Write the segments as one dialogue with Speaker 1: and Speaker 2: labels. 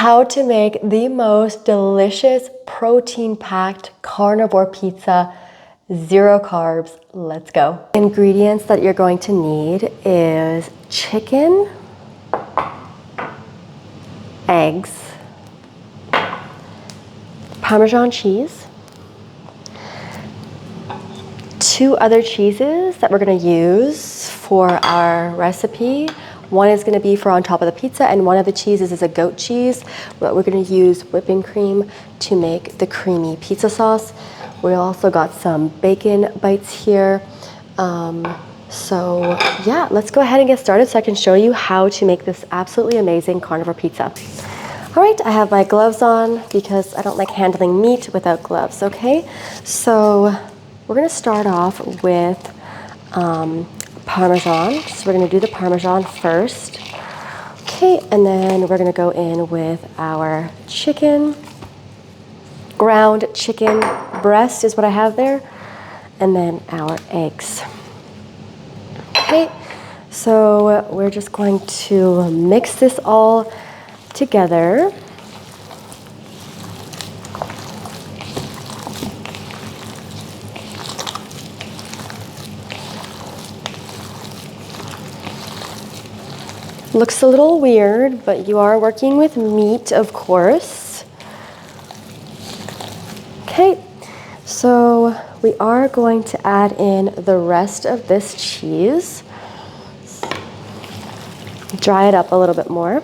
Speaker 1: how to make the most delicious protein-packed carnivore pizza, 0 carbs. Let's go. Ingredients that you're going to need is chicken, eggs, Parmesan cheese, 2 other cheeses that we're going to use for our recipe. One is going to be for on top of the pizza, and one of the cheeses is a goat cheese. But we're going to use whipping cream to make the creamy pizza sauce. We also got some bacon bites here. So yeah, let's go ahead and get started so I can show you how to make this absolutely amazing carnivore pizza. All right, I have my gloves on because I don't like handling meat without gloves, okay? So we're going to start off with Parmesan. So we're going to do the Parmesan first. Okay, and then we're going to go in with our chicken. Ground chicken breast is what I have there. And then our eggs. Okay, so we're just going to mix this all together. Looks a little weird, but you are working with meat, of course. Okay, so we are going to add in the rest of this cheese. Dry it up a little bit more.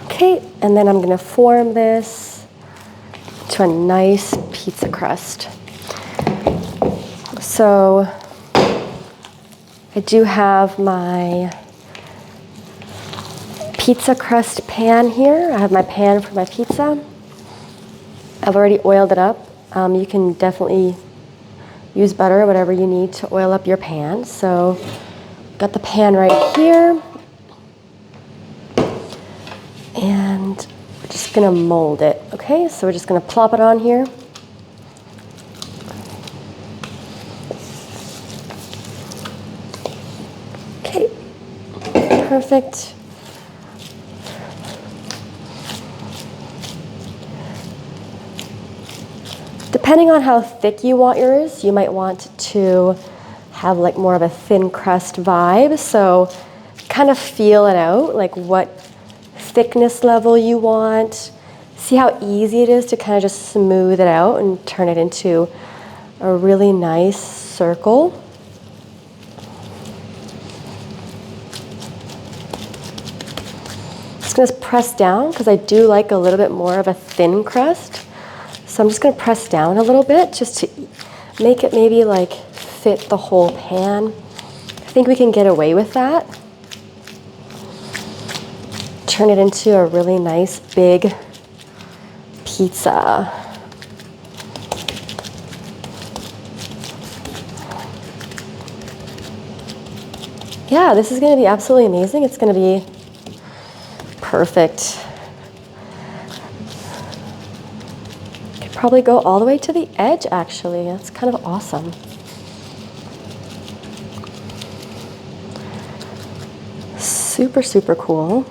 Speaker 1: Okay, and then I'm going to form this to a nice pizza crust. So I do have my pizza crust pan here. I have my pan for my pizza. I've already oiled it up. You can definitely use butter, whatever you need to oil up your pan. So got the pan right here. And we're just gonna mold it, okay? So we're just gonna plop it on here. Okay, perfect. Depending on how thick you want yours, you might want to have like more of a thin crust vibe. So kind of feel it out, like what thickness level you want. See how easy it is to kind of just smooth it out and turn it into a really nice circle. Just gonna press down because I do like a little bit more of a thin crust. So I'm just gonna press down a little bit just to make it maybe like fit the whole pan. I think we can get away with that. Turn it into a really nice big pizza. Yeah, this is going to be absolutely amazing. It's going to be perfect. Could probably go all the way to the edge, actually. That's kind of awesome. Super, super cool.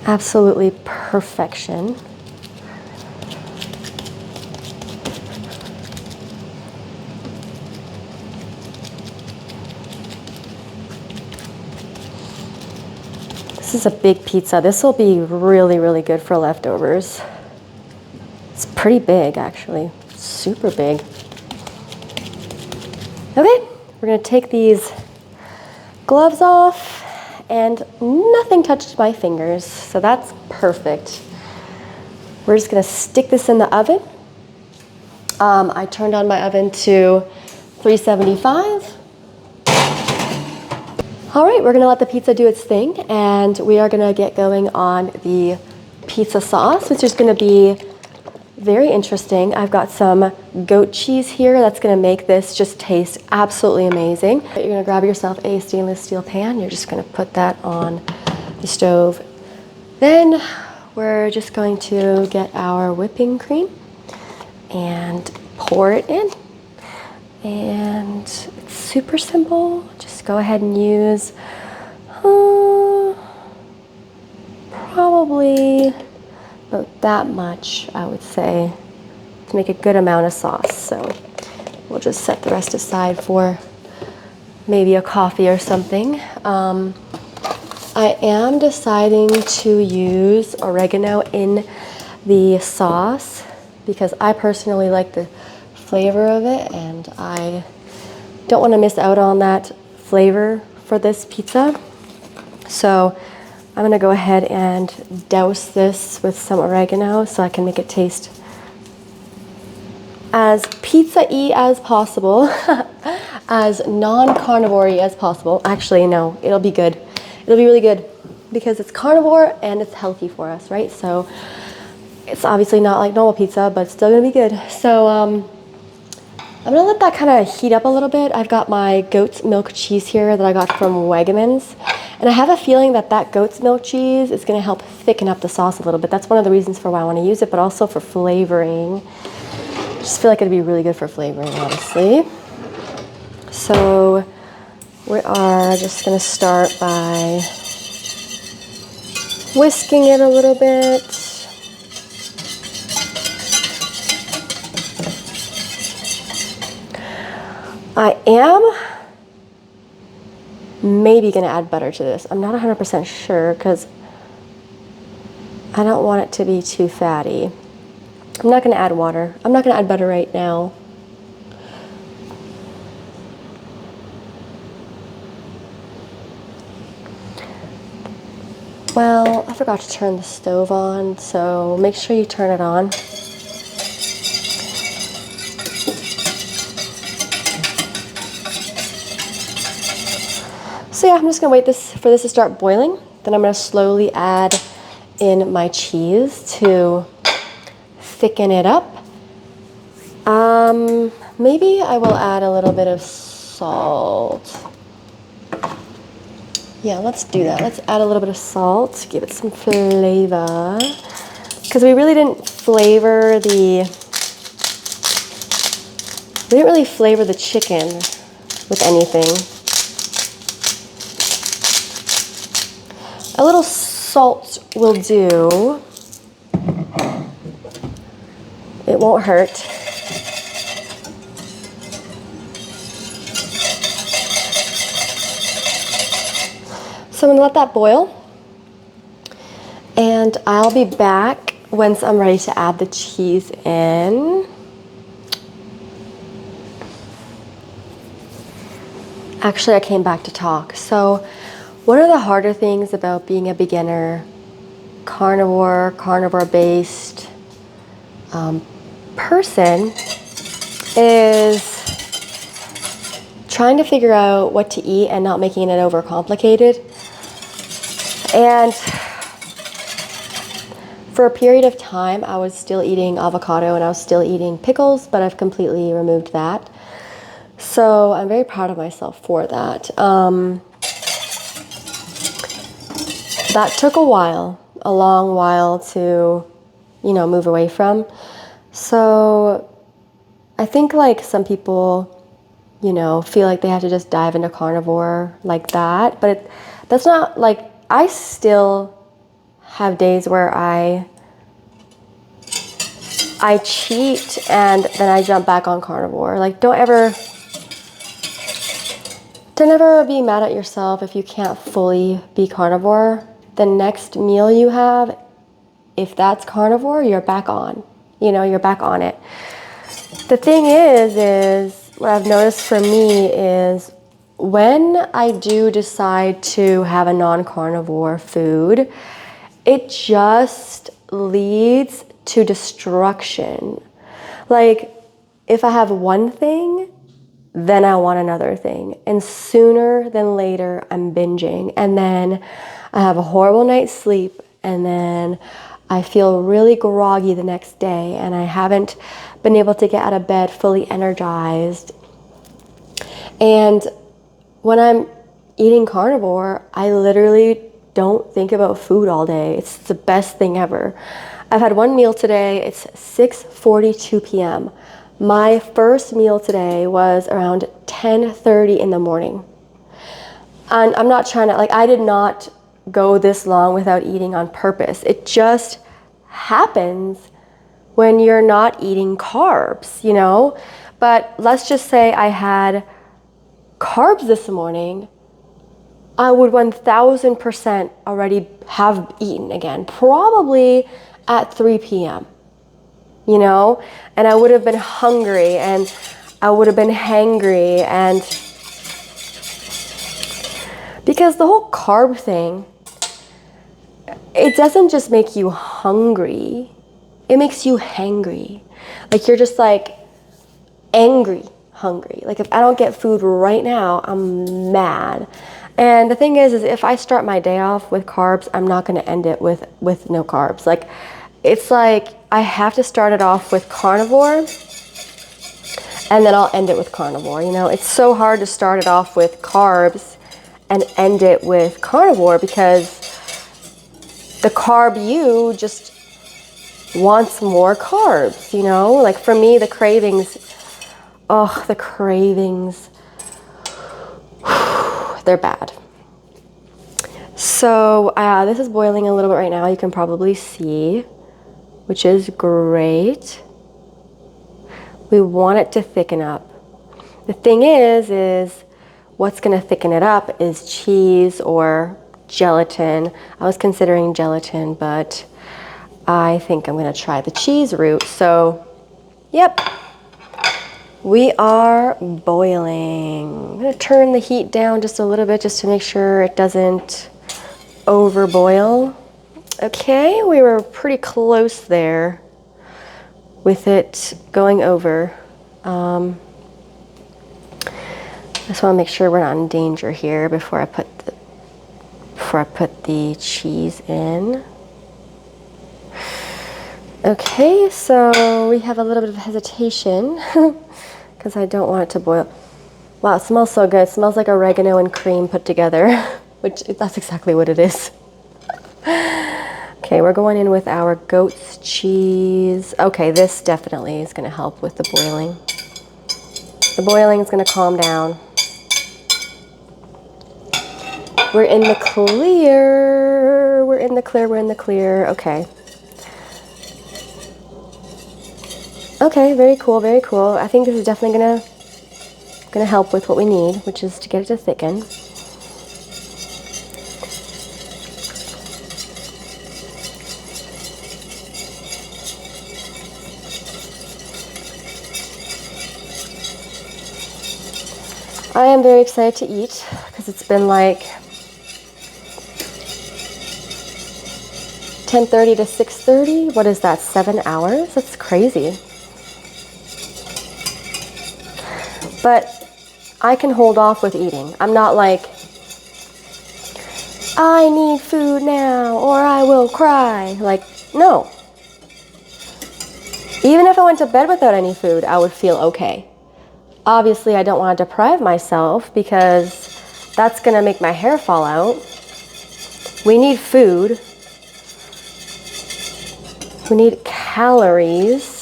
Speaker 1: Absolutely perfection. This is a big pizza. This will be really, really good for leftovers. It's pretty big, actually. Super big. Okay, we're gonna take these gloves off. And nothing touched my fingers, so that's perfect. We're just gonna stick this in the oven. I turned on my oven to 375. All right, we're gonna let the pizza do its thing, and we are gonna get going on the pizza sauce, which is gonna be very interesting. I've got some goat cheese here that's gonna make this just taste absolutely amazing. You're gonna grab yourself a stainless steel pan. You're just gonna put that on the stove. Then we're just going to get our whipping cream and pour it in. And it's super simple. Just go ahead and use probably about that much, I would say, to make a good amount of sauce. So we'll just set the rest aside for maybe a coffee or something. I am deciding to use oregano in the sauce because I personally like the flavor of it, and I don't want to miss out on that flavor for this pizza. So I'm gonna go ahead and douse this with some oregano so I can make it taste as pizza-y as possible, as non-carnivore-y as possible. Actually, no, it'll be good. It'll be really good because it's carnivore and it's healthy for us, right? So it's obviously not like normal pizza, but it's still gonna be good. So I'm gonna let that kind of heat up a little bit. I've got my goat's milk cheese here that I got from Wegmans. And I have a feeling that that goat's milk cheese is gonna help thicken up the sauce a little bit. That's one of the reasons for why I wanna use it, but also for flavoring. I just feel like it'd be really good for flavoring, honestly. So we are just gonna start by whisking it a little bit. I am maybe gonna add butter to this. I'm not 100% sure because I don't want it to be too fatty. I'm not gonna add water. I'm not gonna add butter right now. Well, I forgot to turn the stove on, so make sure you turn it on. So yeah, I'm just gonna wait for this to start boiling. Then I'm gonna slowly add in my cheese to thicken it up. Maybe I will add a little bit of salt. Yeah, let's do that. Let's add a little bit of salt, give it some flavor. Because we really didn't flavor the chicken with anything. A little salt will do. It won't hurt. So I'm gonna let that boil. And I'll be back once I'm ready to add the cheese in. Actually, I came back to talk. So one of the harder things about being a beginner carnivore-based person is trying to figure out what to eat and not making it overcomplicated. And for a period of time, I was still eating avocado and I was still eating pickles, but I've completely removed that. So I'm very proud of myself for that. That took a while, a long while to, move away from. So I think like some people, feel like they have to just dive into carnivore like that, but that's not like, I still have days where I cheat and then I jump back on carnivore. Like don't ever be mad at yourself if you can't fully be carnivore. The next meal you have, if that's carnivore, you're back on. You're back on it. The thing is what I've noticed for me is when I do decide to have a non-carnivore food, it just leads to destruction. Like if I have one thing, then I want another thing. And sooner than later, I'm binging. And then I have a horrible night's sleep. And then I feel really groggy the next day, and I haven't been able to get out of bed fully energized. And when I'm eating carnivore, I literally don't think about food all day. It's the best thing ever. I've had one meal today. It's 6:42 p.m. My first meal today was around 10:30 in the morning. And I'm not trying to, like, I did not go this long without eating on purpose. It just happens when you're not eating carbs, you know? But let's just say I had carbs this morning, I would 1000% already have eaten again, probably at 3 p.m., you know? And I would have been hungry, and I would have been hangry, and because the whole carb thing, it doesn't just make you hungry, it makes you hangry. Like, you're just like angry hungry. Like, if I don't get food right now, I'm mad. And the thing is if I start my day off with carbs, I'm not going to end it with no carbs. Like, it's like I have to start it off with carnivore, and then I'll end it with carnivore. You know, it's so hard to start it off with carbs and end it with carnivore, because the carb you just wants more carbs, you know? Like, for me, the cravings, oh, the cravings, they're bad. So this is boiling a little bit right now, you can probably see, which is great. We want it to thicken up. The thing is what's going to thicken it up is cheese or gelatin. I was considering gelatin, but I think I'm going to try the cheese route. So, yep, we are boiling. I'm going to turn the heat down just a little bit just to make sure it doesn't overboil. Okay, we were pretty close there with it going over. I just want to make sure we're not in danger here before I put the cheese in. Okay, so we have a little bit of hesitation because I don't want it to boil. Wow, it smells so good. It smells like oregano and cream put together, which that's exactly what it is. Okay, we're going in with our goat's cheese. Okay, this definitely is going to help with the boiling. The boiling is going to calm down. We're in the clear. We're in the clear. We're in the clear. Okay. Okay, very cool, very cool. I think this is definitely gonna help with what we need, which is to get it to thicken. I am very excited to eat because it's been like 10:30 to 6:30. What is that, 7 hours? That's crazy. But I can hold off with eating. I'm not like, I need food now or I will cry. Like, no. Even if I went to bed without any food, I would feel okay. Obviously, I don't want to deprive myself because that's going to make my hair fall out. We need food. We need calories.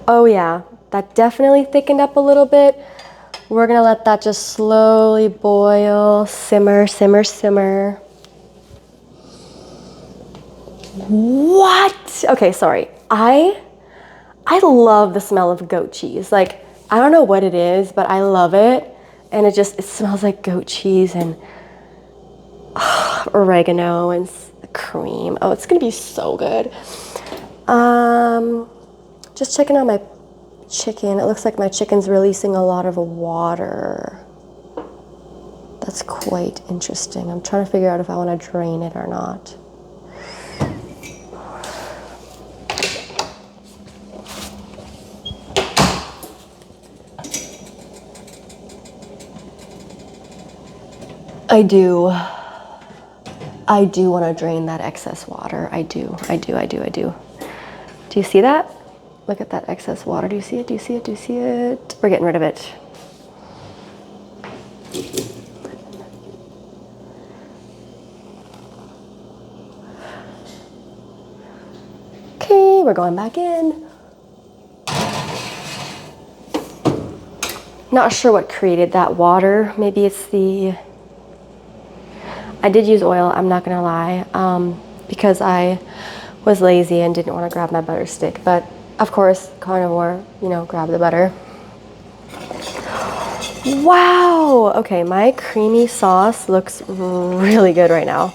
Speaker 1: Oh yeah, that definitely thickened up a little bit. We're gonna let that just slowly boil, simmer, simmer, simmer. What? Okay, sorry. I love the smell of goat cheese. Like, I don't know what it is, but I love it. And it smells like goat cheese and oregano and cream. Oh, it's gonna be so good. Just checking on my chicken. It looks like my chicken's releasing a lot of water. That's quite interesting. I'm trying to figure out if I want to drain it or not. I do. I do want to drain that excess water. I do. Do you see that? Look at that excess water. Do you see it? Do you see it? Do you see it? We're getting rid of it. Okay, we're going back in. Not sure what created that water. Maybe it's I did use oil, I'm not gonna lie, because I was lazy and didn't want to grab my butter stick. But of course, Carnivore, you know, grab the butter. Wow! Okay, my creamy sauce looks really good right now.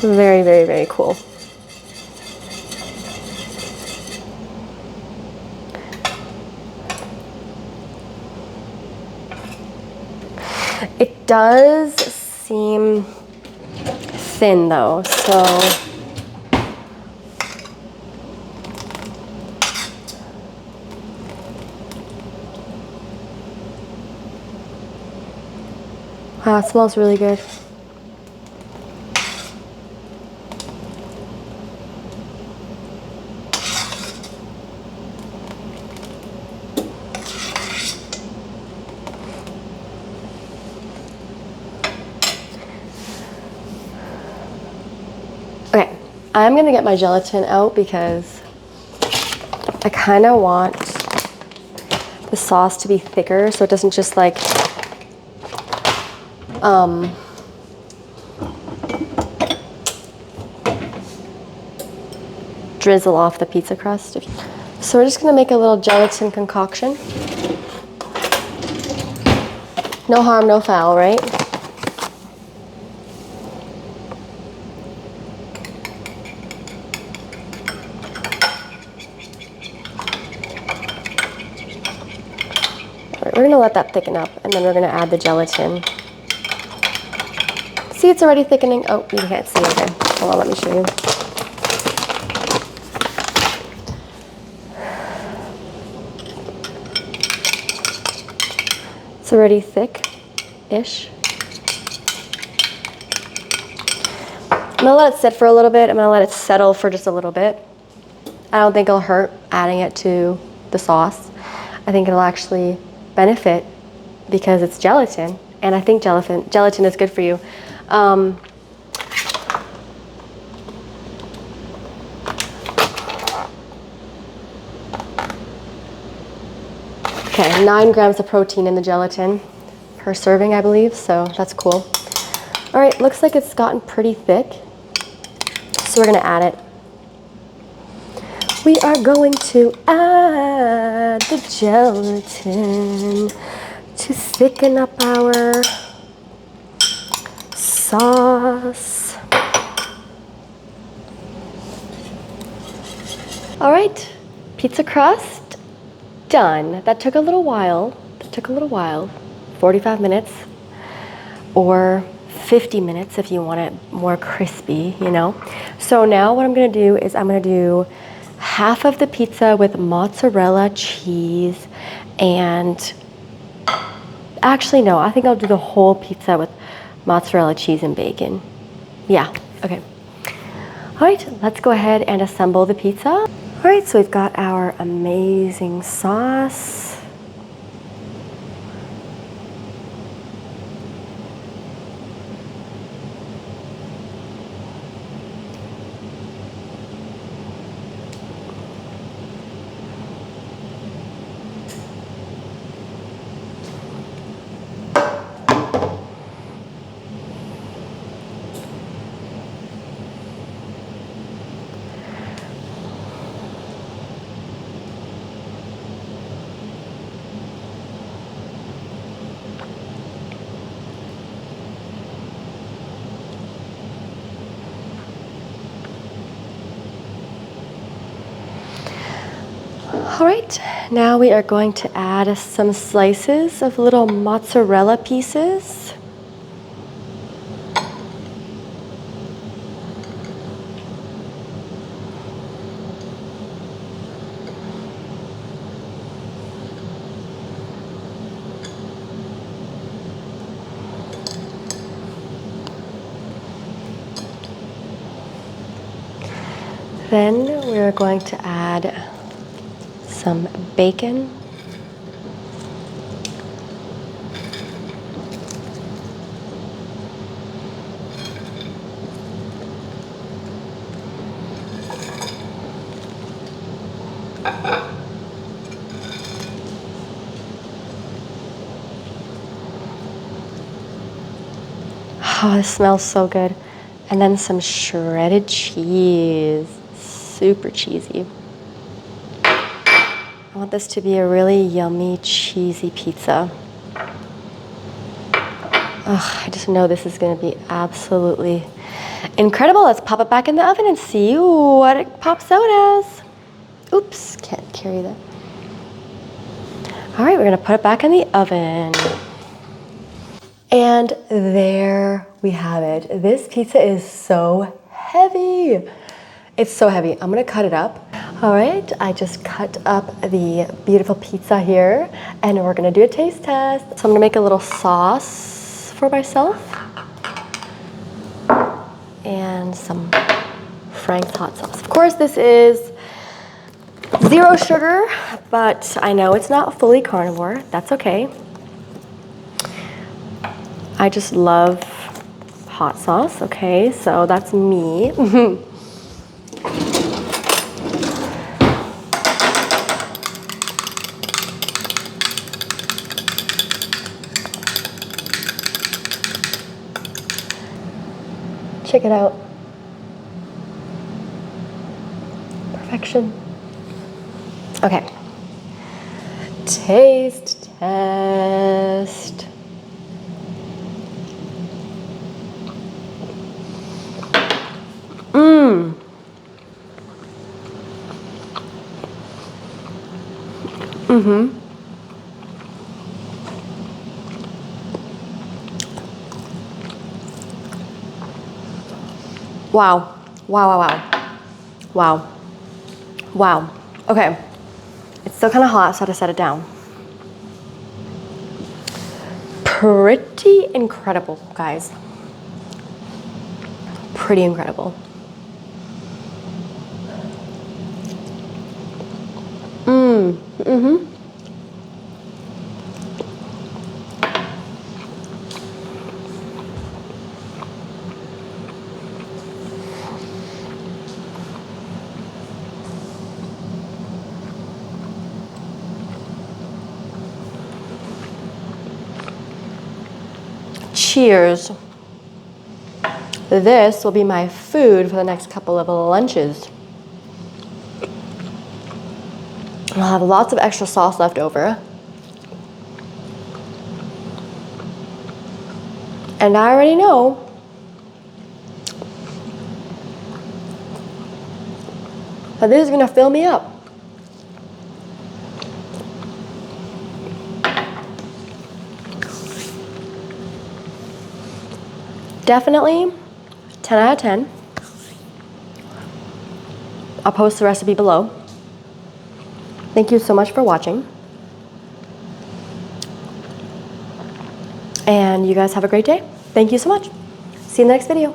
Speaker 1: Very, very, very cool. It does seem thin though, so wow, it smells really good. Okay, I'm gonna get my gelatin out because I kind of want the sauce to be thicker so it doesn't just like drizzle off the pizza crust. So we're just gonna make a little gelatin concoction. No harm, no foul, right? We're gonna let that thicken up and then we're gonna add the gelatin. See, it's already thickening. Oh, you can't see, okay. Hold on, let me show you. It's already thick-ish. I'm gonna let it sit for a little bit. I'm gonna let it settle for just a little bit. I don't think it'll hurt adding it to the sauce. I think it'll actually benefit because it's gelatin, and I think gelatin is good for you. Okay, 9 grams of protein in the gelatin per serving, I believe, so that's cool. All right, looks like it's gotten pretty thick, so we're gonna add it. We are going to add the gelatin to thicken up our sauce. All right, pizza crust done. That took a little while. 45 minutes or 50 minutes if you want it more crispy, you know. So now what I'm gonna do is I'm gonna do half of the pizza with mozzarella cheese and actually no, I think I'll do the whole pizza with mozzarella cheese and bacon. Yeah, okay. All right, let's go ahead and assemble the pizza. All right, so we've got our amazing sauce. All right, now we are going to add some slices of little mozzarella pieces. Then we're going to add some bacon. Oh, it smells so good. And then some shredded cheese, super cheesy. I want this to be a really yummy, cheesy pizza. Ugh, I just know this is gonna be absolutely incredible. Let's pop it back in the oven and see what it pops out as. Oops, can't carry that. All right, we're gonna put it back in the oven. And there we have it. This pizza is so heavy. It's so heavy. I'm gonna cut it up. All right, I just cut up the beautiful pizza here and we're gonna do a taste test. So I'm gonna make a little sauce for myself and some Frank's hot sauce. Of course, this is 0 sugar, but I know it's not fully carnivore. That's okay. I just love hot sauce, okay? So that's me. Check it out. Perfection. Okay. Taste test. Mmm. Mm-hmm. Wow. Wow, wow, wow. Wow. Wow. Okay. It's still kind of hot, so I had to set it down. Pretty incredible, guys. Pretty incredible. Mm-hmm. Cheers. This will be my food for the next couple of lunches. I'll have lots of extra sauce left over. And I already know that this is gonna fill me up. Definitely 10 out of 10. I'll post the recipe below. Thank you so much for watching. And you guys have a great day. Thank you so much. See you in the next video.